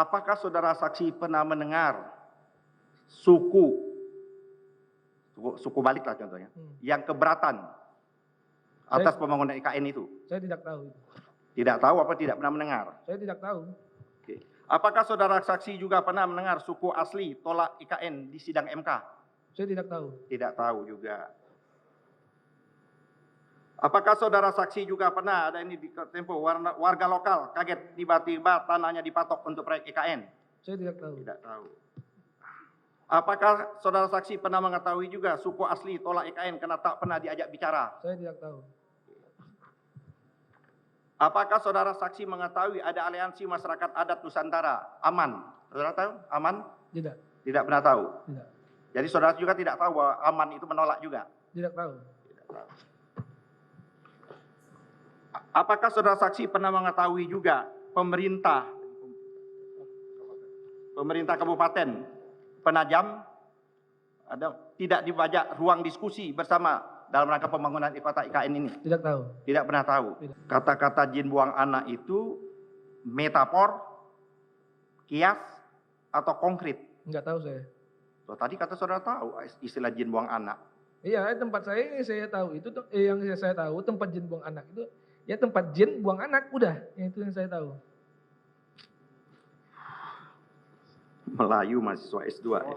apakah saudara saksi pernah mendengar suku balik lah contohnya, yang keberatan atas pembangunan IKN itu? Saya tidak tahu itu. Tidak tahu apa tidak pernah mendengar? Saya tidak tahu. Oke. Apakah saudara saksi juga pernah mendengar suku asli tolak IKN di sidang MK? Saya tidak tahu. Tidak tahu juga. Apakah saudara saksi juga pernah ada ini di Tempo warga lokal kaget tiba-tiba tanahnya dipatok untuk proyek IKN? Saya tidak tahu. Tidak tahu. Apakah saudara saksi pernah mengetahui juga suku asli tolak IKN karena tak pernah diajak bicara? Saya tidak tahu. Apakah saudara saksi mengetahui ada aliansi masyarakat adat Nusantara, AMAN? Saudara tahu AMAN? Tidak. Tidak pernah tahu. Tidak. Jadi saudara juga tidak tahu bahwa AMAN itu menolak juga? Tidak tahu. Tidak tahu. Apakah saudara saksi pernah mengetahui juga pemerintah kabupaten Penajam tidak dibajak ruang diskusi bersama dalam rangka pembangunan kota IKN ini? Tidak tahu. Tidak pernah tahu. Kata-kata jin buang anak itu metafor, kias, atau konkret? Enggak tahu saya. So, tadi kata saudara tahu istilah jin buang anak. Iya, tempat saya ini saya tahu. Itu yang saya tahu tempat jin buang anak itu ya tempat jin buang anak, udah. Itu yang saya tahu. Melayu mahasiswa S2 ya.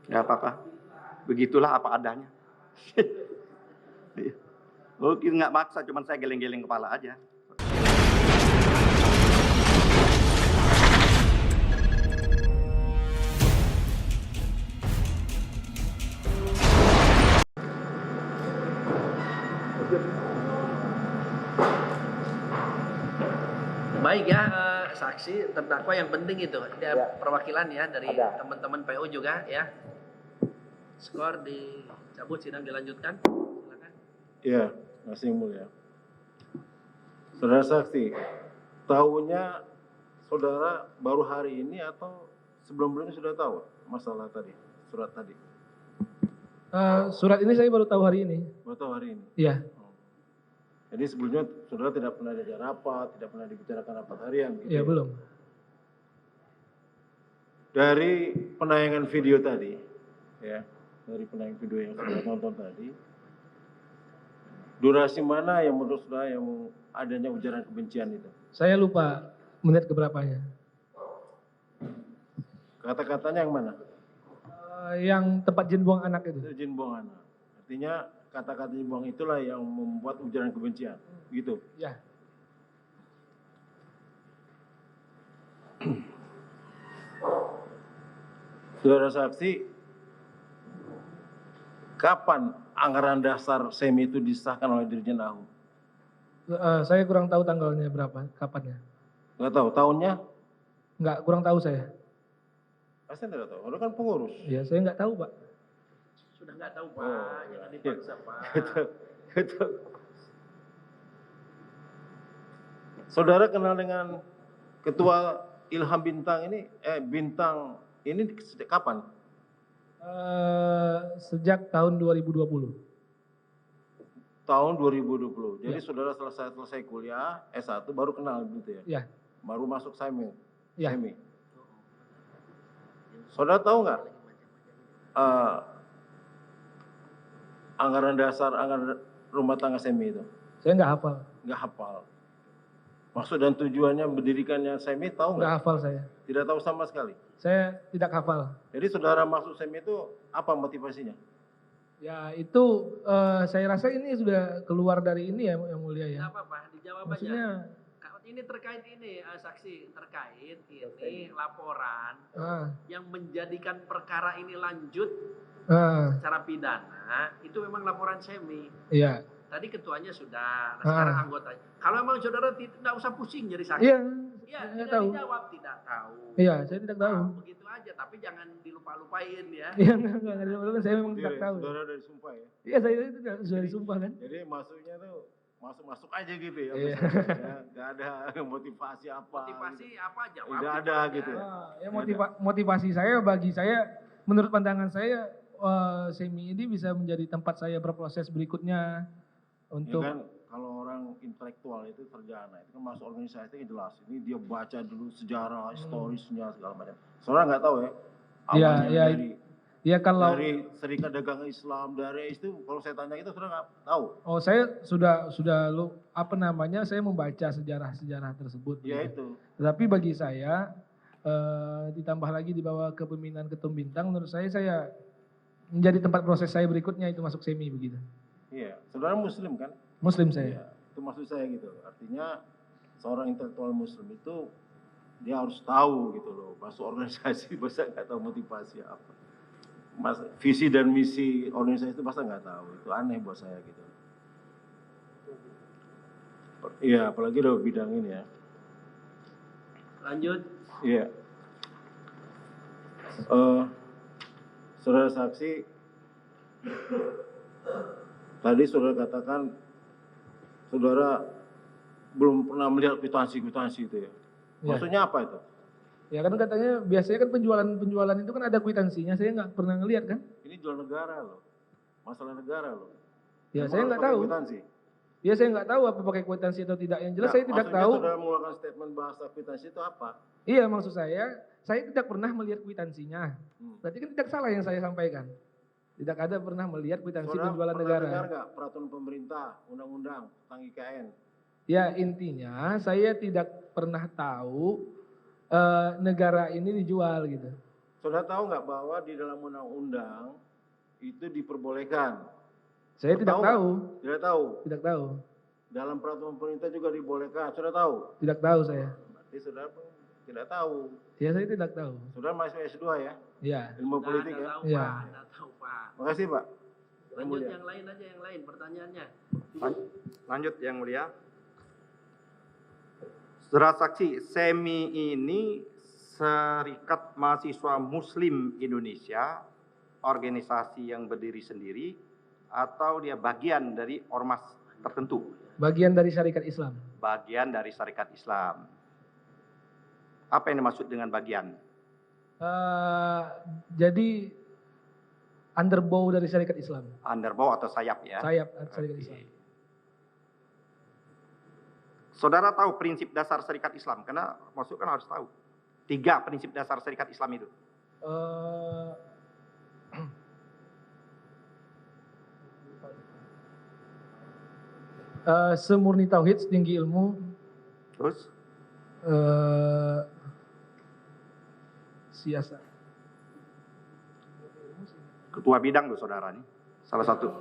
Ya apa-apa. Begitulah apa adanya. Mungkin nggak maksa, cuman saya geleng-geleng kepala aja. Baik ya, saksi terdakwa yang penting itu ada perwakilan ya dari teman-teman PU juga ya. Skor dicabut, sidang dilanjutkan. Silakan. Iya, masih mulia. Saudara saksi, tahunya saudara baru hari ini atau sebelum-sebelumnya sudah tahu masalah tadi, surat tadi? Surat ini saya baru tahu hari ini. Baru tahu hari ini? Iya. Jadi sebelumnya saudara tidak pernah diajak rapat, tidak pernah dibicarakan rapat harian gitu? Iya, belum. Dari penayangan video tadi, ya, dari penayangan video yang saudara tonton tadi, durasi mana yang menurut saudara yang adanya ujaran kebencian itu? Saya lupa menit keberapanya. Kata-katanya yang mana? Yang tempat jin buang anak itu. Itu jin buang anak. Artinya kata-kata jin buang itulah yang membuat ujaran kebencian, gitu? Ya. Saudara saksi, kapan anggaran dasar SEMI itu disahkan oleh Dirjen AHU? Saya kurang tahu tanggalnya berapa, kapannya. Nggak tahu, tahunnya? Nggak, kurang tahu saya. Pasti tidak tahu, kan pengurus. Iya, saya nggak tahu, Pak. Sudah nggak tahu Pak, jangan dipaksa Pak. Gitu. Saudara kenal dengan Ketua Ilham Bintang ini sejak kapan? Sejak tahun 2020. Tahun 2020. Jadi Ya. saudara selesai kuliah S1 baru kenal gitu ya? Ya. Baru masuk SEMI. Ya. SEMI. Saudara tahu nggak anggaran dasar anggaran rumah tangga SEMI itu? Saya nggak hafal. Nggak hafal. Maksud dan tujuannya berdirikannya SEMI tahu Nggak nggak? hafal saya. Tidak tahu sama sekali. Saya tidak hafal. Jadi saudara masuk SEMI itu apa motivasinya? Ya itu saya rasa ini sudah keluar dari ini ya yang mulia ya. Nggak apa-apa, dijawab Maksudnya aja. Ini terkait ini, saksi terkait ini laporan yang menjadikan perkara ini lanjut secara pidana, itu memang laporan SEMI. Iya. Tadi ketuanya sudah, nah sekarang anggotanya. Kalau memang saudara tidak usah pusing jadi saksi. Iya. Iya, Saya tidak tahu. dijawab, tidak tahu. Iya, saya tidak tahu. Nah, begitu aja, tapi jangan dilupa-lupain ya. Iya, enggak, saya memang tidak tahu. Saudara dari sumpah ya? Iya, saya itu sudah disumpah kan. Jadi masuknya tuh masuk aja gitu ya? Iya. Nggak ada motivasi apa? Motivasi apa, jawab. Tidak ada gitu ya? Ya motivasi saya, bagi saya, menurut pandangan saya, SEMI ini bisa menjadi tempat saya berproses berikutnya untuk Ya kan, kalau orang intelektual itu sarjana, itu kan masuk organisasi itu jelas. Ini dia baca dulu sejarah, historisnya segala macam. Saudara nggak tahu ya? Awalnya dari Serikat Dagang Islam, dari itu kalau saya tanya itu saudara nggak tahu? Oh, saya sudah saya membaca sejarah tersebut. Ya itu. Tetapi bagi saya ditambah lagi di bawah kepemimpinan Ketum Bintang, menurut saya menjadi tempat proses saya berikutnya itu masuk semi begitu. Iya, saudara Muslim kan? Muslim saya. Ya, itu maksud saya gitu. Artinya seorang intelektual Muslim itu dia harus tahu gitu loh, masuk organisasi masa nggak tahu motivasi apa. Visi dan misi organisasi itu masa nggak tahu, itu aneh buat saya gitu. Iya, apalagi dalam bidang ini ya. Lanjut. Iya. Saudara saksi, tadi saudara katakan saudara belum pernah melihat kwitansi itu ya. Maksudnya apa itu? Ya kan katanya biasanya kan penjualan itu kan ada kwitansinya, saya nggak pernah ngelihat kan. Ini jual negara loh, masalah negara loh. Ya saya nggak tahu. Kwitansi. Ya saya nggak tahu apa pakai kwitansi atau tidak. Yang jelas saya tidak tahu. Saudara mengeluarkan statement bahasa kwitansi itu apa? Iya, maksud saya tidak pernah melihat kwitansinya. Berarti kan tidak salah yang saya sampaikan. Tidak ada pernah melihat kwitansi penjualan negara. Dengar nggak peraturan pemerintah, undang-undang tentang IKN? Ya intinya saya tidak pernah tahu negara ini dijual gitu. Saudara tahu nggak bahwa di dalam undang-undang itu diperbolehkan? Saya tidak tahu. Tidak tahu. Tidak tahu. Dalam peraturan pemerintah juga dibolehkan. Saudara tahu? Tidak tahu saya. Berarti saudara tidak tahu. Ya saya tidak tahu. Saudara masih S2 ya? Iya. Ilmu politik ya? Iya. Tahu Pak. Makasih Pak. Lanjut yang lain aja, yang lain pertanyaannya. Lanjut yang mulia. Saudara saksi, SEMI ini Serikat Mahasiswa Muslim Indonesia, organisasi yang berdiri sendiri, atau dia bagian dari ormas tertentu? Bagian dari syarikat Islam. Bagian dari syarikat Islam. Apa yang dimaksud dengan bagian? Jadi underbow dari syarikat Islam. Underbow atau sayap ya? Sayap syarikat Islam. Saudara tahu prinsip dasar syarikat Islam? Karena maksud kan harus tahu. 3 prinsip dasar syarikat Islam itu. Semurni tauhid, setinggi ilmu. Terus? Siasat. Ketua bidang tuh saudara nih. Salah satu.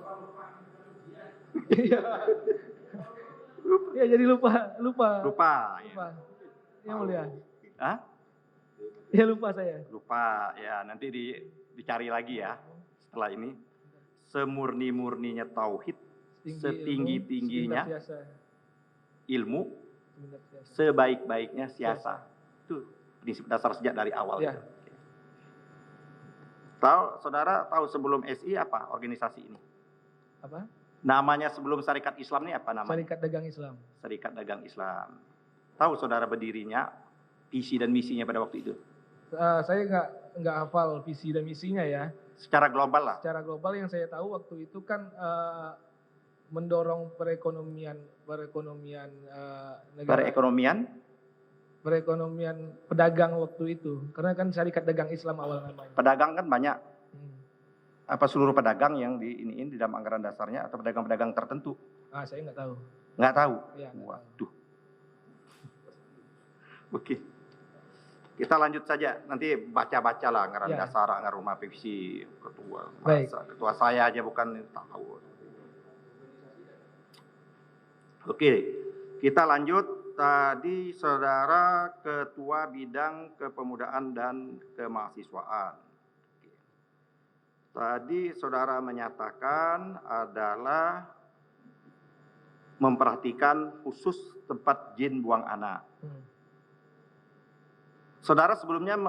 Ya jadi lupa. Lupa. Yang mulia. Hah? Ya lupa saya. Lupa ya, nanti dicari lagi ya setelah ini. Semurni-murninya tauhid, setinggi-tingginya ilmu, sebaik-baiknya siasa. Itu prinsip dasar sejak dari awal. Ya. Saudara tahu sebelum SI apa organisasi ini? Apa? Namanya sebelum Syarikat Islam ini apa namanya? Syarikat Dagang Islam. Syarikat Dagang Islam. Tahu saudara berdirinya, visi dan misinya pada waktu itu? Saya nggak hafal visi dan misinya ya. Secara global lah. Secara global yang saya tahu waktu itu kan mendorong perekonomian negara. Perekonomian pedagang waktu itu. Karena kan Syarikat Dagang Islam awal namanya. Pedagang kan banyak. Apa seluruh pedagang yang di dalam anggaran dasarnya atau pedagang-pedagang tertentu? Saya nggak tahu. Nggak tahu? Ya, Waduh. Oke. Kita lanjut saja. Nanti baca-baca lah anggaran dasar, anggaran rumah PVC, ketua. Ketua saya aja bukan tahu. Oke. Kita lanjut. Tadi saudara ketua bidang kepemudaan dan kemahasiswaan. Tadi saudara menyatakan adalah memperhatikan khusus tempat jin buang anak. Saudara sebelumnya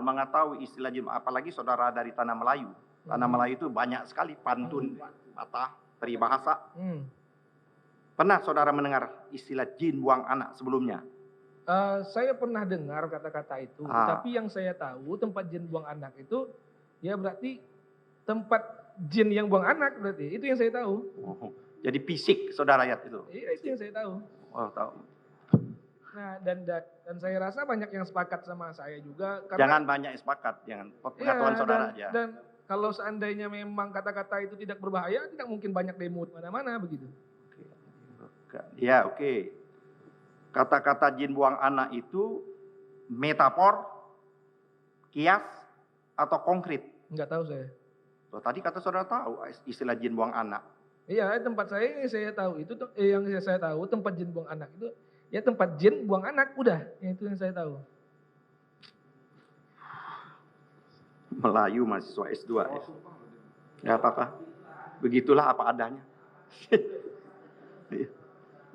mengetahui istilah jin, apalagi saudara dari Tanah Melayu. Tanah Melayu itu banyak sekali pantun, patah, peribahasa. Pernah saudara mendengar istilah jin buang anak sebelumnya? Saya pernah dengar kata-kata itu, tapi yang saya tahu tempat jin buang anak itu ya berarti tempat jin yang buang anak berarti, itu yang saya tahu. Jadi fisik saudara lihat itu. Iya, itu yang saya tahu. Oh, tahu. Nah, dan saya rasa banyak yang sepakat sama saya juga. Jangan banyak yang sepakat, jangan pengetahuan saudara aja. Dan kalau seandainya memang kata-kata itu tidak berbahaya, tidak mungkin banyak demo di mana-mana begitu. Ya, oke. Kata-kata jin buang anak itu metafor, kias, atau konkret? Enggak tahu saya. Oh, tadi kata saudara tahu istilah jin buang anak. Iya, tempat saya yang saya tahu itu yang saya tahu tempat jin buang anak itu ya tempat jin buang anak, udah, itu yang saya tahu. Melayu mahasiswa S2 ya. Ya apa-apa. Begitulah apa adanya.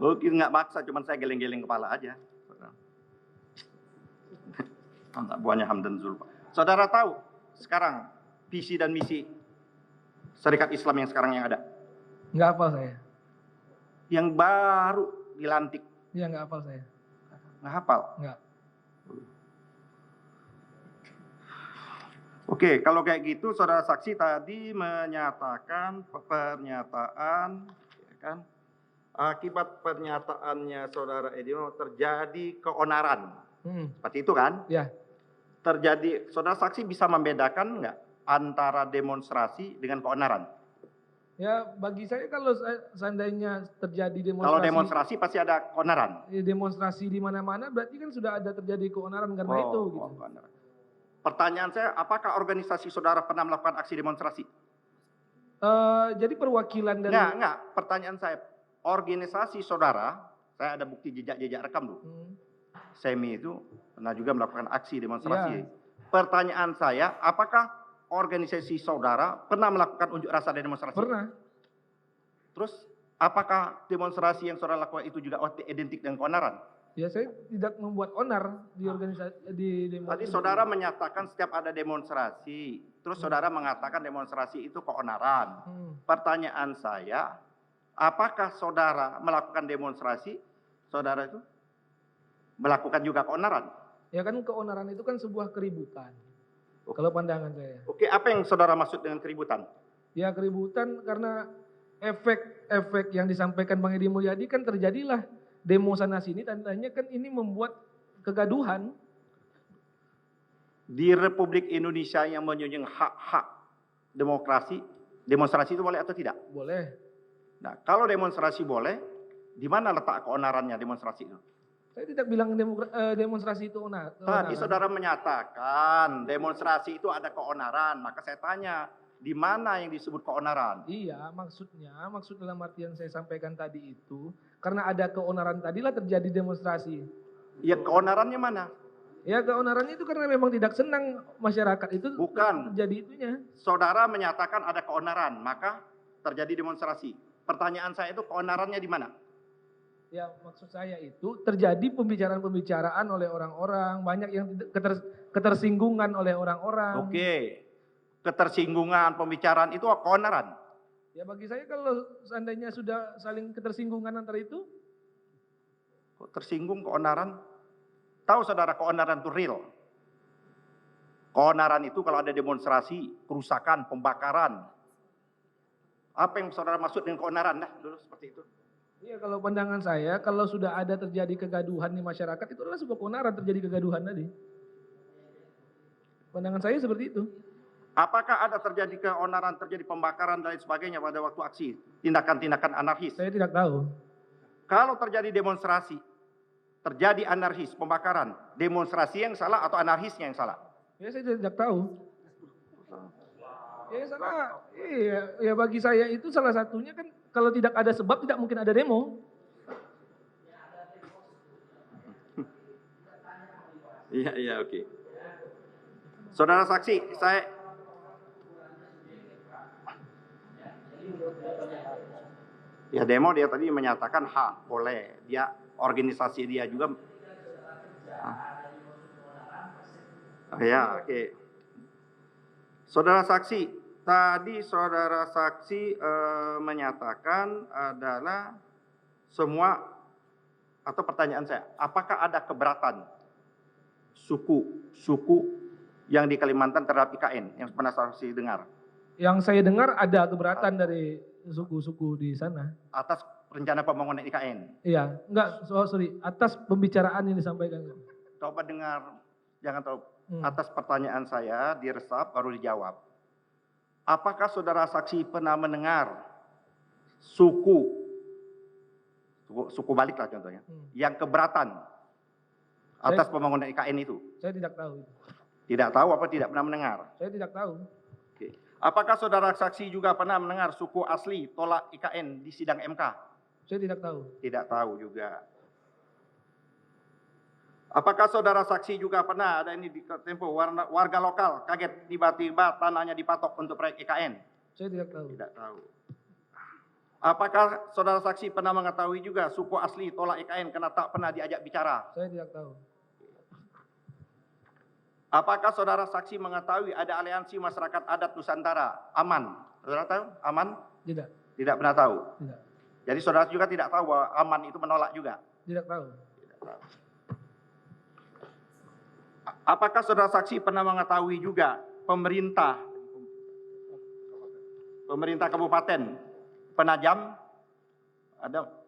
Oke, nggak maksa, cuman saya geleng-geleng kepala aja. Anak buahnya Hamdan Zulfa. Saudara tahu sekarang visi dan misi Serikat Islam yang sekarang yang ada? Nggak hafal saya. Yang baru dilantik. Iya, nggak hafal saya. Nggak hafal? Nggak. Oke, kalau kayak gitu saudara saksi tadi menyatakan pernyataan, ya kan, akibat pernyataannya saudara Edimo terjadi keonaran. Seperti itu kan? Ya. Terjadi, saudara saksi bisa membedakan nggak antara demonstrasi dengan keonaran? Ya, bagi saya kalau seandainya terjadi demonstrasi. Kalau demonstrasi pasti ada keonaran. Demonstrasi di mana-mana berarti kan sudah ada terjadi keonaran karena itu. Gitu. Keonaran. Pertanyaan saya, apakah organisasi saudara pernah melakukan aksi demonstrasi? Jadi perwakilan dari... Enggak. Pertanyaan saya, organisasi saudara, saya ada bukti jejak-jejak rekam tuh. SEMI itu pernah juga melakukan aksi demonstrasi. Ya. Pertanyaan saya, apakah organisasi saudara pernah melakukan unjuk rasa dan demonstrasi? Pernah. Terus, apakah demonstrasi yang saudara lakukan itu juga identik dengan keonaran? Ya, saya tidak membuat onar di organisasi di demonstrasi. Tadi saudara menyatakan setiap ada demonstrasi, terus saudara mengatakan demonstrasi itu keonaran. Pertanyaan saya, apakah saudara melakukan demonstrasi, saudara itu melakukan juga keonaran? Ya kan keonaran itu kan sebuah keributan. Kalau pandangan saya. Oke, apa yang saudara maksud dengan keributan? Ya, keributan karena efek-efek yang disampaikan Bang Edi Mulyadi kan terjadilah demo sana sini, tandanya kan ini membuat kegaduhan. Di Republik Indonesia yang menunjukkan hak-hak demokrasi, demonstrasi itu boleh atau tidak? Boleh. Nah, kalau demonstrasi boleh, di mana letak keonarannya demonstrasi itu? Saya tidak bilang demonstrasi itu onar. Tadi saudara menyatakan demonstrasi itu ada keonaran, maka saya tanya, di mana yang disebut keonaran? Iya, maksud dalam artian saya sampaikan tadi itu, karena ada keonaran tadilah terjadi demonstrasi. Ya, keonarannya mana? Ya, keonarannya itu karena memang tidak senang masyarakat itu. Bukan. Terjadi itunya. Saudara menyatakan ada keonaran, maka terjadi demonstrasi. Pertanyaan saya itu keonarannya di mana? Ya, maksud saya itu terjadi pembicaraan-pembicaraan oleh orang-orang, banyak yang ketersinggungan oleh orang-orang. Oke. Ketersinggungan, pembicaraan itu keonaran. Ya, bagi saya kalau seandainya sudah saling ketersinggungan antara itu. Kok tersinggung keonaran? Tahu saudara keonaran itu real. Keonaran itu kalau ada demonstrasi, kerusakan, pembakaran. Apa yang saudara maksud dengan keonaran? Nah, dulu seperti itu. Iya, kalau pandangan saya, kalau sudah ada terjadi kegaduhan di masyarakat, itu adalah sebuah keonaran terjadi kegaduhan tadi. Pandangan saya seperti itu. Apakah ada terjadi keonaran, terjadi pembakaran dan lain sebagainya pada waktu aksi? Tindakan-tindakan anarkis? Saya tidak tahu. Kalau terjadi demonstrasi, terjadi anarkis, pembakaran, demonstrasi yang salah atau anarkisnya yang salah? Ya, saya tidak tahu. Ya, salah. Iya, ya bagi saya itu salah satunya kan kalau tidak ada sebab tidak mungkin ada demo. Iya, oke. Saudara saksi, saya ya demo dia tadi menyatakan hak, boleh. Dia organisasi dia juga. Ya, oke. Saudara saksi, tadi saudara saksi menyatakan adalah semua, atau pertanyaan saya, apakah ada keberatan suku yang di Kalimantan terhadap IKN yang pernah saksi dengar? Yang saya dengar ada keberatan dari suku-suku di sana. Atas rencana pembangunan IKN. Iya, enggak, sorry, atas pembicaraan yang disampaikan. Coba dengar, jangan tahu. Atas pertanyaan saya diresap baru dijawab. Apakah saudara saksi pernah mendengar suku balik lah contohnya, yang keberatan atas pembangunan IKN itu? Saya tidak tahu. Tidak tahu apa tidak pernah mendengar? Saya tidak tahu. Oke. Apakah saudara saksi juga pernah mendengar suku asli tolak IKN di sidang MK? Saya tidak tahu. Tidak tahu juga. Apakah saudara saksi juga pernah ada ini di Tempo warga lokal kaget tiba-tiba tanahnya dipatok untuk proyek IKN? Saya tidak tahu. Tidak tahu. Apakah saudara saksi pernah mengetahui juga suku asli tolak IKN karena tak pernah diajak bicara? Saya tidak tahu. Apakah saudara saksi mengetahui ada aliansi masyarakat adat Nusantara, AMAN? Saudara tahu AMAN? Tidak. Tidak pernah tahu? Tidak. Jadi saudara juga tidak tahu bahwa AMAN itu menolak juga? Tidak tahu. Tidak tahu. Apakah saudara saksi pernah mengetahui juga pemerintah kabupaten Penajam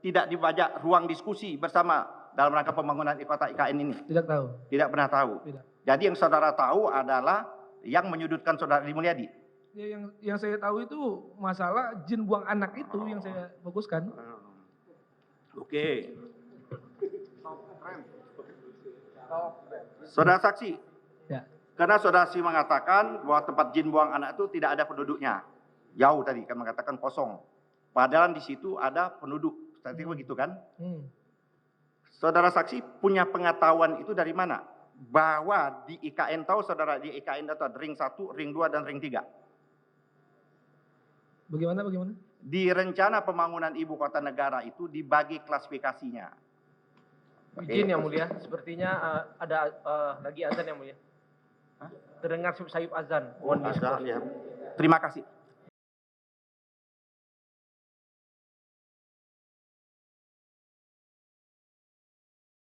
tidak dibajak ruang diskusi bersama dalam rangka pembangunan kota IKN ini? Tidak tahu. Tidak pernah tahu. Tidak. Jadi yang saudara tahu adalah yang menyudutkan saudara Edi Mulyadi. Ya, yang saya tahu itu masalah jin buang anak itu yang saya fokuskan. Oke. Saudara saksi. Ya. Karena saudara saksi mengatakan bahwa tempat jin buang anak itu tidak ada penduduknya. Jauh tadi kan mengatakan kosong. Padahal di situ ada penduduk. Tadi begitu kan? Saudara saksi punya pengetahuan itu dari mana? Bahwa di IKN tahu saudara di IKN itu ada ring 1, ring 2 dan ring 3. Bagaimana? Di rencana pembangunan ibu kota negara itu dibagi klasifikasinya. Izin yang mulia, sepertinya ada lagi azan yang mulia. Terdengar sayup azan. Ya. Terima kasih.